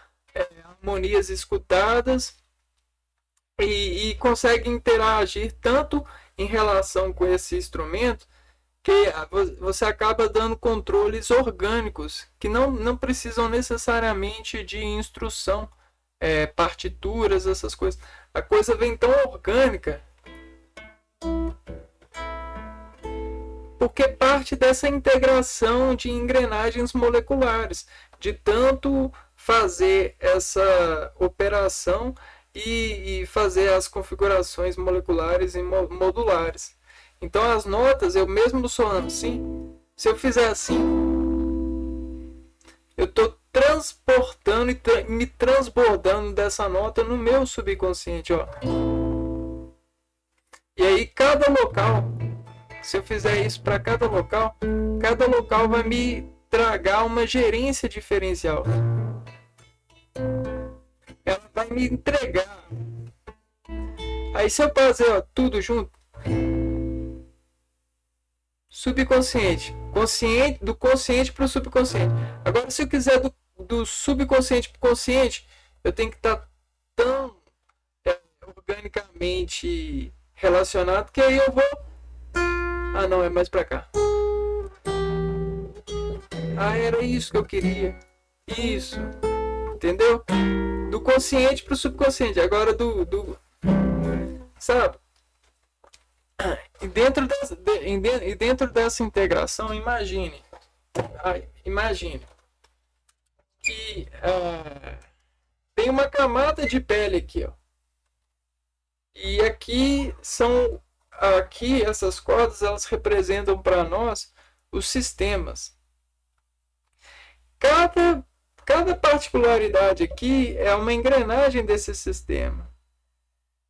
harmonias escutadas e consegue interagir tanto em relação com esse instrumento que você acaba dando controles orgânicos que não precisam necessariamente de instrução, partituras, essas coisas. A coisa vem tão orgânica porque parte dessa integração de engrenagens moleculares, de tanto fazer essa operação e fazer as configurações moleculares e modulares. Então as notas, eu mesmo soando assim, se eu fizer assim, eu estou transportando e me transbordando dessa nota no meu subconsciente, ó. E aí cada local, se eu fizer isso para cada local vai me tragar uma gerência diferencial. Ela vai me entregar. Aí se eu fazer tudo junto, subconsciente, consciente, do consciente para o subconsciente. Agora se eu quiser do subconsciente para o consciente, eu tenho que estar tão organicamente relacionado que aí eu vou. Ah, não, é mais pra cá. Ah, era isso que eu queria. Isso. Entendeu? Do consciente pro subconsciente. Agora sabe? E dentro dessa integração, imagine que tem uma camada de pele aqui, ó. E aqui essas cordas elas representam para nós os sistemas. Cada particularidade aqui é uma engrenagem desse sistema.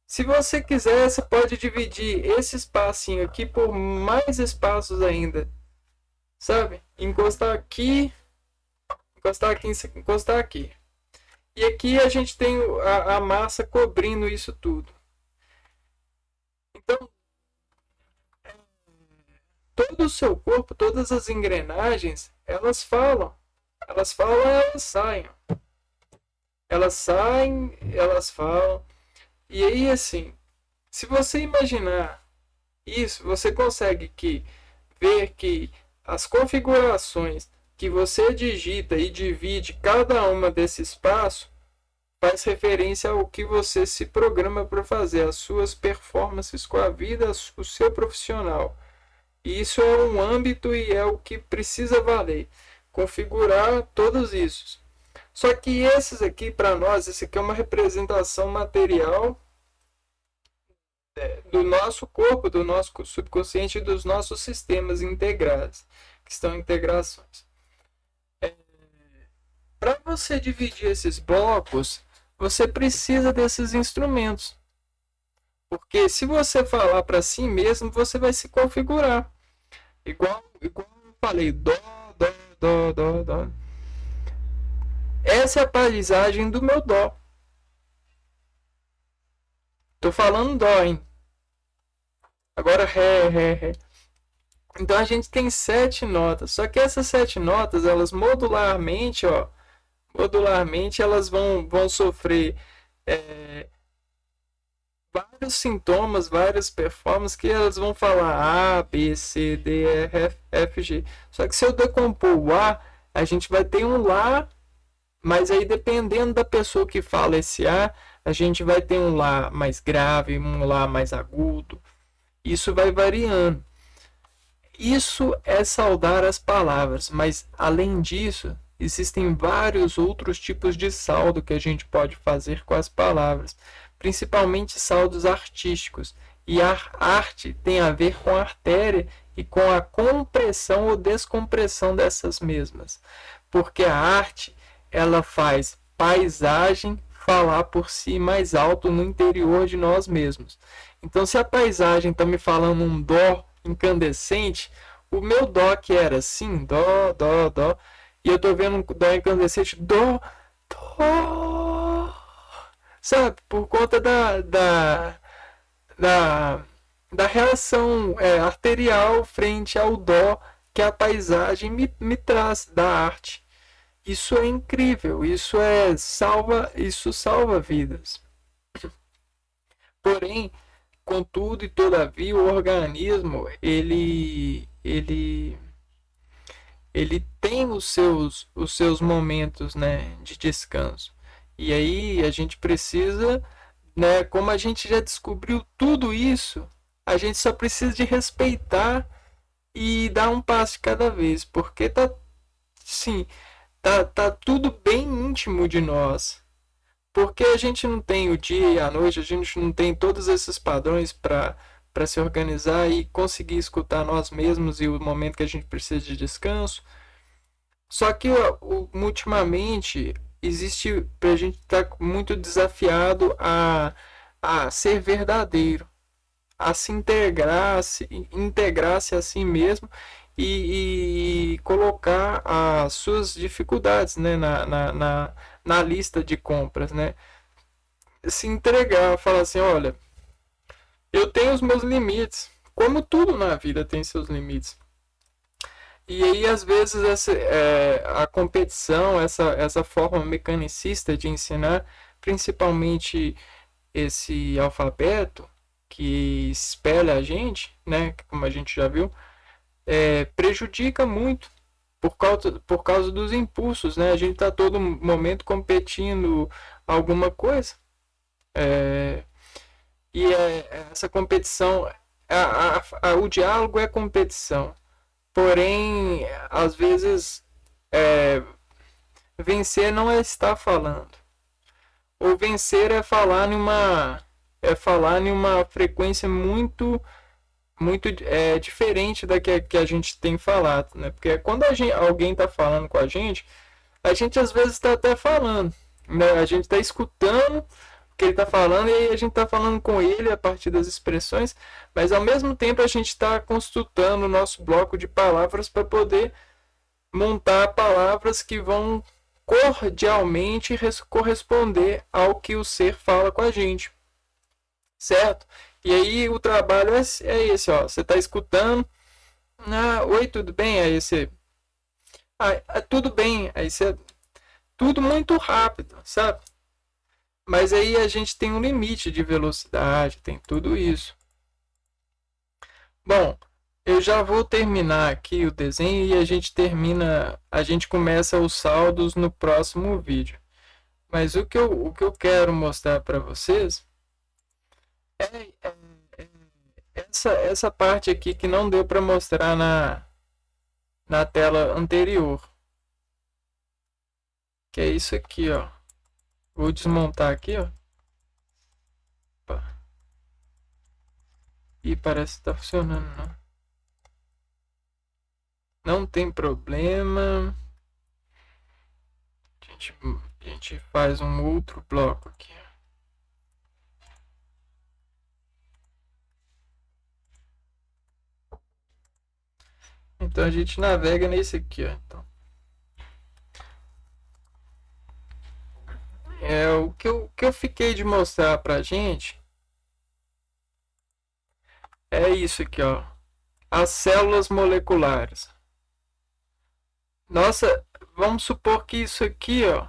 Se você quiser, você pode dividir esse espacinho aqui por mais espaços ainda, sabe? Encostar aqui, encostar aqui. E aqui a gente tem a massa cobrindo isso tudo. Então, todo o seu corpo, todas as engrenagens, elas falam, elas saem. Elas saem, elas falam. E aí, assim, se você imaginar isso, você consegue ver que as configurações que você digita e divide cada uma desses passos faz referência ao que você se programa para fazer, as suas performances com a vida, o seu profissional. E isso é um âmbito e é o que precisa valer. Configurar todos isso. Só que esses aqui, para nós, esse aqui é uma representação material do nosso corpo, do nosso subconsciente e dos nossos sistemas integrados, que estão em integrações. Para você dividir esses blocos, você precisa desses instrumentos. Porque se você falar para si mesmo, você vai se configurar. Igual eu falei, dó, dó, dó, dó, dó. Essa é a paisagem do meu dó. Tô falando dó, hein? Agora ré, ré, ré. Então a gente tem 7 notas. Só que essas 7 notas, elas modularmente, ó, elas vão sofrer vários sintomas, várias performances que elas vão falar A, B, C, D, E, F, G. Só que se eu decompor o a gente vai ter um Lá, mas aí dependendo da pessoa que fala esse a gente vai ter um Lá mais grave, um Lá mais agudo. Isso vai variando. Isso é saudar as palavras, mas além disso, existem vários outros tipos de saldo que a gente pode fazer com as palavras, principalmente saldos artísticos. E a arte tem a ver com a artéria e com a compressão ou descompressão dessas mesmas. Porque a arte, ela faz paisagem falar por si mais alto no interior de nós mesmos. Então, se a paisagem está me falando um dó incandescente, o meu dó que era assim, dó, dó, dó, e eu tô vendo um dó incandescente, dó, dó, sabe? Por conta da reação arterial frente ao dó que a paisagem me traz da arte. Isso é incrível, isso salva vidas. Porém, contudo e todavia, o organismo ele tem os seus momentos, né, de descanso. E aí a gente precisa, né, como a gente já descobriu tudo isso, a gente só precisa de respeitar e dar um passo de cada vez, porque sim, tá tudo bem íntimo de nós. Porque a gente não tem o dia e a noite, a gente não tem todos esses padrões para se organizar e conseguir escutar nós mesmos e o momento que a gente precisa de descanso. Só que ultimamente a gente está muito desafiado a ser verdadeiro, a se integrar-se a si mesmo e colocar as suas dificuldades, né, na lista de compras, né? Se entregar, falar assim, olha, eu tenho os meus limites, como tudo na vida tem seus limites. E aí, às vezes, a competição, essa forma mecanicista de ensinar, principalmente esse alfabeto que espelha a gente, né, como a gente já viu, prejudica muito por causa dos impulsos, né? A gente está todo momento competindo alguma coisa. Essa competição, o diálogo é competição. Porém, às vezes, vencer não é estar falando. Ou vencer é falar em uma frequência muito diferente da que a gente tem falado, né? Porque quando alguém está falando com a gente às vezes está até falando, né? A gente está escutando o que ele está falando e aí a gente está falando com ele a partir das expressões, mas ao mesmo tempo a gente está consultando o nosso bloco de palavras para poder montar palavras que vão cordialmente corresponder ao que o ser fala com a gente, certo? E aí o trabalho é esse, ó. Você está escutando. Oi, tudo bem? Aí você. Tudo bem. Aí você. Tudo muito rápido, sabe? Mas aí a gente tem um limite de velocidade, tem tudo isso. Bom, Eu já vou terminar aqui o desenho e a gente começa os saldos no próximo vídeo. Mas o que eu quero mostrar para vocês é, é- é essa parte aqui que não deu para mostrar na tela anterior. Que é isso aqui, ó. Vou desmontar aqui, ó. Opa. E parece que tá funcionando, não. Não tem problema. A gente faz um outro bloco aqui. Então a gente navega nesse aqui, ó. Então, o que eu fiquei de mostrar pra gente é isso aqui, ó. As células moleculares. Nossa, vamos supor que isso aqui, ó,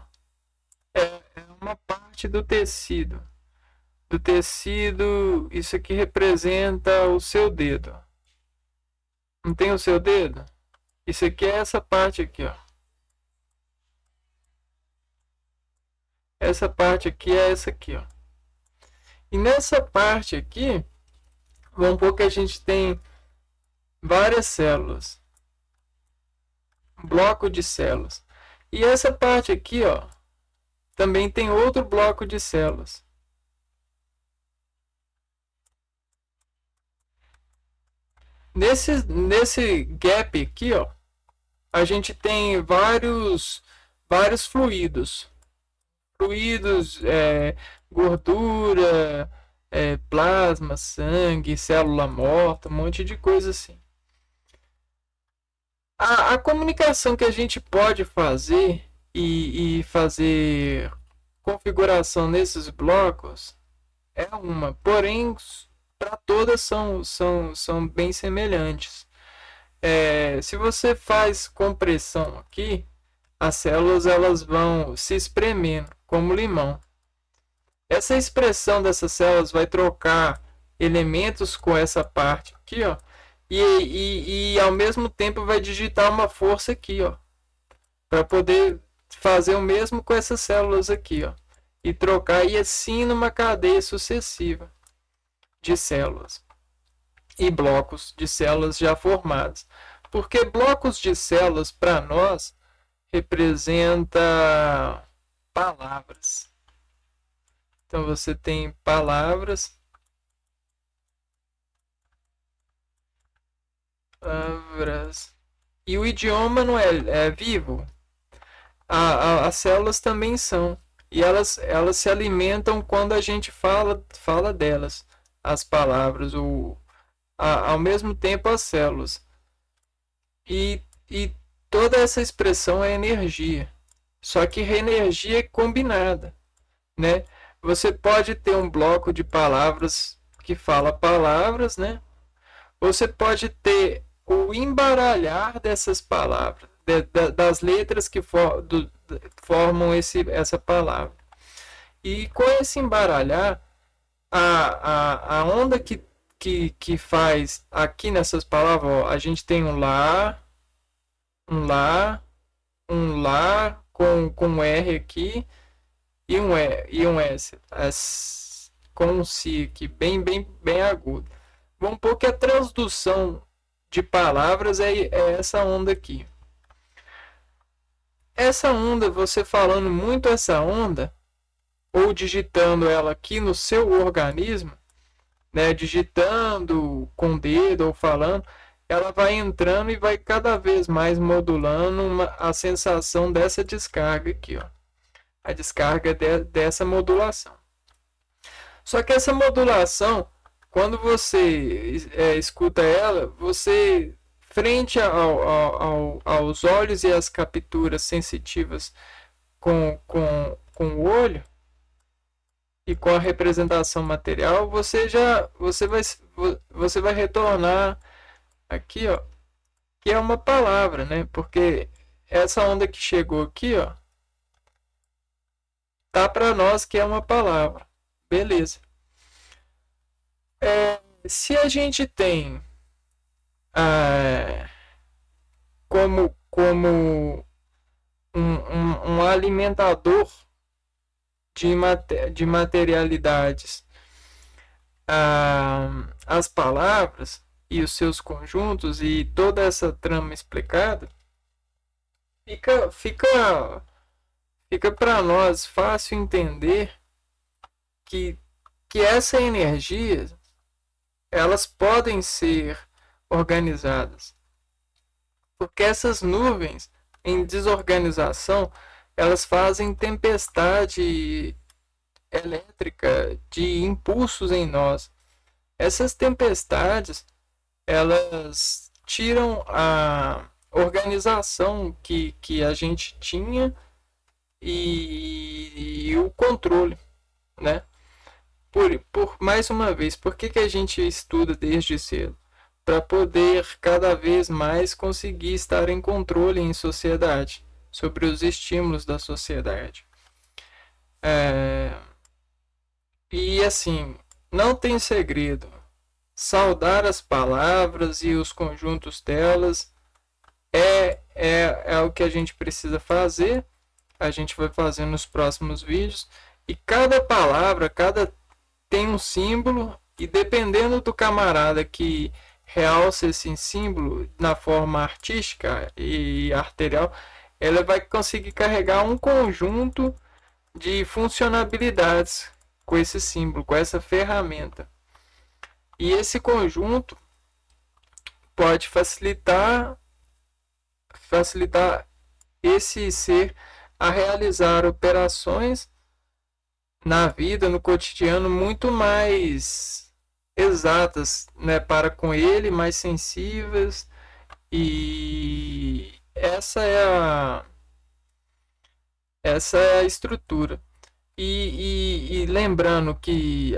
é uma parte do tecido. Do tecido, isso aqui representa o seu dedo. Não tem o seu dedo? Isso aqui é essa parte aqui, ó. Essa parte aqui é essa aqui, ó. E nessa parte aqui, vamos supor que a gente tem várias células. Um bloco de células. E essa parte aqui, ó, também tem outro bloco de células. Nesse gap aqui, ó, a gente tem vários fluidos. Fluidos, gordura, plasma, sangue, célula morta, um monte de coisa assim. A comunicação que a gente pode fazer e fazer configuração nesses blocos é uma, porém para todas são bem semelhantes. Se você faz compressão aqui, as células elas vão se espremendo como limão. Essa expressão dessas células vai trocar elementos com essa parte aqui, ó, e ao mesmo tempo vai digitar uma força aqui, ó, para poder fazer o mesmo com essas células aqui, ó, e trocar e assim numa cadeia sucessiva de células e blocos de células já formados. Porque blocos de células para nós representa palavras. Então você tem palavras, palavras. E o idioma não é vivo. As células também são. E elas se alimentam quando a gente fala delas. As palavras, ao mesmo tempo as células. E toda essa expressão é energia. Só que energia é combinada, né? Você pode ter um bloco de palavras que fala palavras, né? Você pode ter o embaralhar dessas palavras, das letras que formam essa palavra. E com esse embaralhar, a onda que faz aqui nessas palavras, ó, a gente tem um lá, um lá com um R aqui e um S com um Si aqui, bem agudo. Vamos pôr que a transdução de palavras é essa onda aqui. Essa onda, você falando muito essa onda, ou digitando ela aqui no seu organismo, né, digitando com o dedo ou falando, ela vai entrando e vai cada vez mais modulando a sensação dessa descarga aqui, ó. A descarga dessa modulação. Só que essa modulação, quando você escuta ela, você, frente aos olhos e às capturas sensitivas com o olho e com a representação material, você vai retornar aqui, ó, que é uma palavra, né? Porque essa onda que chegou aqui, ó, tá para nós que é uma palavra. Beleza. Se a gente tem ah, como um alimentador de materialidades. As palavras e os seus conjuntos e toda essa trama explicada, fica, fica, fica para nós fácil entender que, que essa energia elas podem ser organizadas, porque essas nuvens em desorganização elas fazem tempestade elétrica de impulsos em nós. Essas tempestades elas tiram a organização que a gente tinha e o controle, né? Por mais uma vez, por que a gente estuda desde cedo? Para poder cada vez mais conseguir estar em controle em sociedade, sobre os estímulos da sociedade. É, e assim, não tem segredo. Saudar as palavras e os conjuntos delas é o que a gente precisa fazer. A gente vai fazer nos próximos vídeos. E cada palavra, cada tem um símbolo. E dependendo do camarada que realça esse símbolo na forma artística e arterial, ela vai conseguir carregar um conjunto de funcionalidades com esse símbolo, com essa ferramenta. E esse conjunto pode facilitar esse ser a realizar operações na vida, no cotidiano, muito mais exatas, né, para com ele, mais sensíveis. E essa é a estrutura. E lembrando que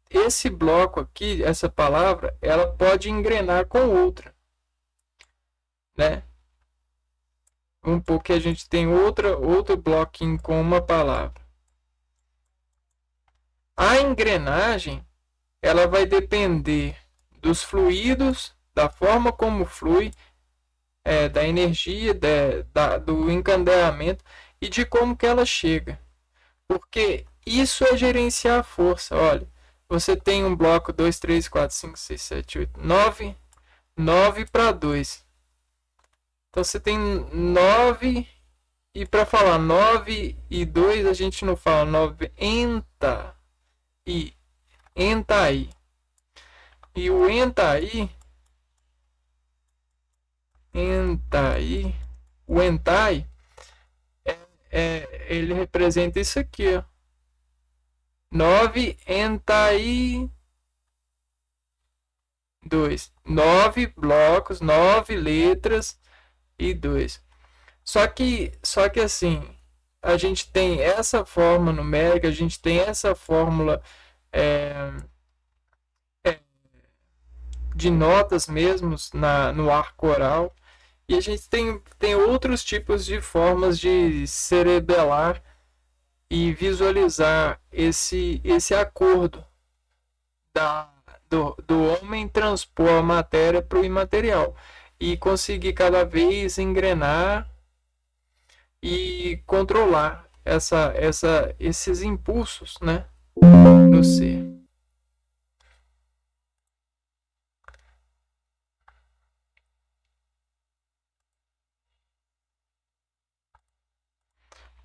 esse bloco aqui, essa palavra, ela pode engrenar com outra, né? Um pouco que a gente tem outro bloquinho com uma palavra. A engrenagem, ela vai depender dos fluidos, da forma como flui, da energia, do encandelamento e de como que ela chega. Porque isso é gerenciar a força. Olha, você tem um bloco 2, 3, 4, 5, 6, 7, 8, 9. 9 para 2. Então você tem 9. E para falar 9 e 2, a gente não fala 90 e entai. E o entai, o entai, ele representa isso aqui, ó. 9 entai 2. 9 blocos, 9 letras e 2. Só que assim, a gente tem essa forma numérica, a gente tem essa fórmula de notas mesmo no arco oral. E a gente tem outros tipos de formas de cerebelar e visualizar esse acordo do homem transpor a matéria para o imaterial e conseguir cada vez engrenar e controlar esses impulsos, né, no ser.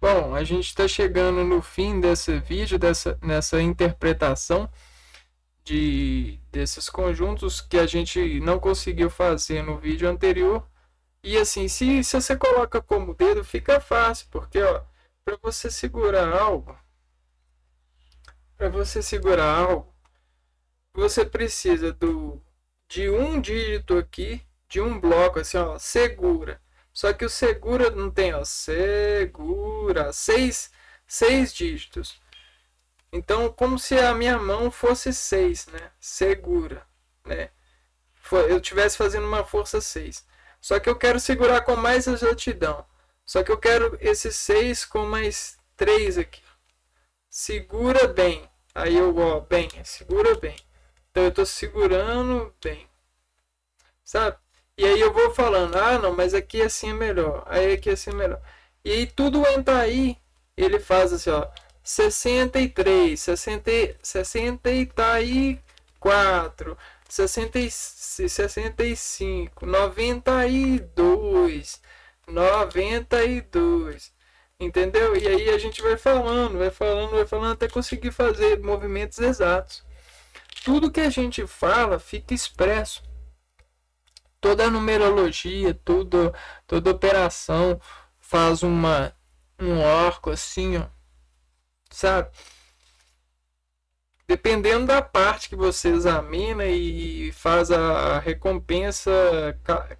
Bom, a gente está chegando no fim desse vídeo, nessa interpretação desses conjuntos que a gente não conseguiu fazer no vídeo anterior. E assim, se você coloca como dedo, fica fácil, porque ó, para você segurar algo, você precisa de um dígito aqui, de um bloco assim, ó, segura. Só que o segura não tem, ó, segura, seis dígitos. Então, como se a minha mão fosse 6, né? Segura, né? Eu estivesse fazendo uma força 6. Só que eu quero segurar com mais exatidão. Só que eu quero esses 6 com mais 3 aqui. Segura bem. Aí eu, ó, bem, segura bem. Então eu estou segurando bem. sabe? E aí eu vou falando, ah, não, mas aqui assim é melhor, aí aqui assim é melhor. E aí tudo entra aí, ele faz assim, ó, 63, 60, 60 e tá aí 4, 60, 65, 92, 92. Entendeu? E aí a gente vai falando, vai falando, vai falando até conseguir fazer movimentos exatos. Tudo que a gente fala fica expresso. Toda a numerologia, toda operação faz um arco assim, ó, sabe? Dependendo da parte que você examina e faz a recompensa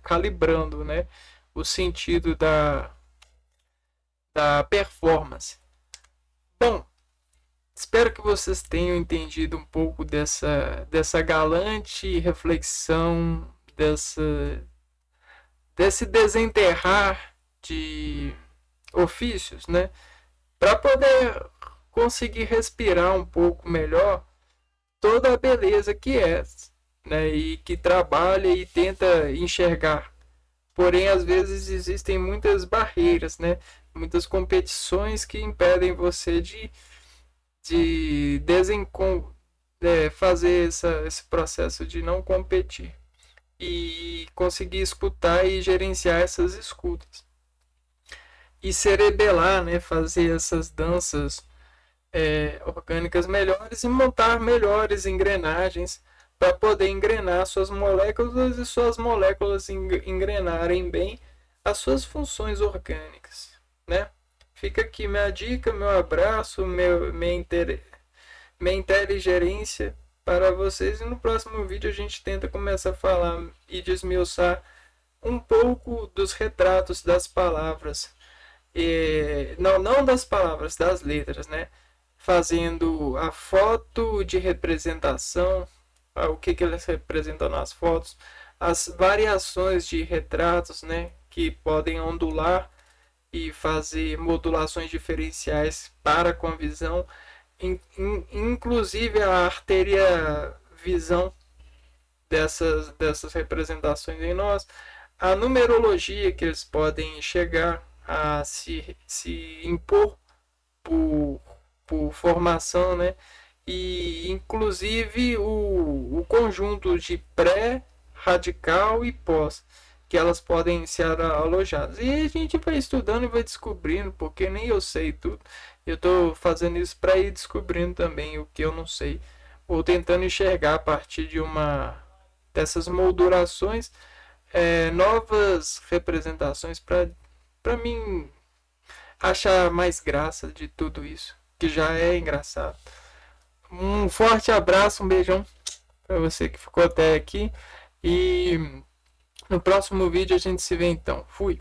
calibrando, né? O sentido da performance. Bom, espero que vocês tenham entendido um pouco dessa galante reflexão, desse desenterrar de ofícios, né? Para poder conseguir respirar um pouco melhor toda a beleza que é, né? E que trabalha e tenta enxergar. Porém, às vezes existem muitas barreiras, né? Muitas competições que impedem você de fazer esse processo de não competir e conseguir escutar e gerenciar essas escutas e cerebelar, né, fazer essas danças orgânicas melhores e montar melhores engrenagens para poder engrenar suas moléculas e suas moléculas engrenarem bem as suas funções orgânicas, né? Fica aqui minha dica, meu abraço, minha inteligência para vocês e no próximo vídeo a gente tenta começar a falar e desmiuçar um pouco dos retratos das palavras. Não das palavras, das letras, né? Fazendo a foto de representação, o que elas representam nas fotos, as variações de retratos, né? Que podem ondular e fazer modulações diferenciais para com a visão, inclusive a artéria visão dessas representações em nós, a numerologia que eles podem chegar a se impor por, por formação, né? E inclusive o conjunto de pré, radical e pós, que elas podem ser alojadas. E a gente vai estudando e vai descobrindo, porque nem eu sei tudo. Eu estou fazendo isso para ir descobrindo também o que eu não sei, ou tentando enxergar a partir de uma dessas moldurações novas representações para mim achar mais graça de tudo isso, que já é engraçado. Um forte abraço, um beijão para você que ficou até aqui e no próximo vídeo a gente se vê então. Fui!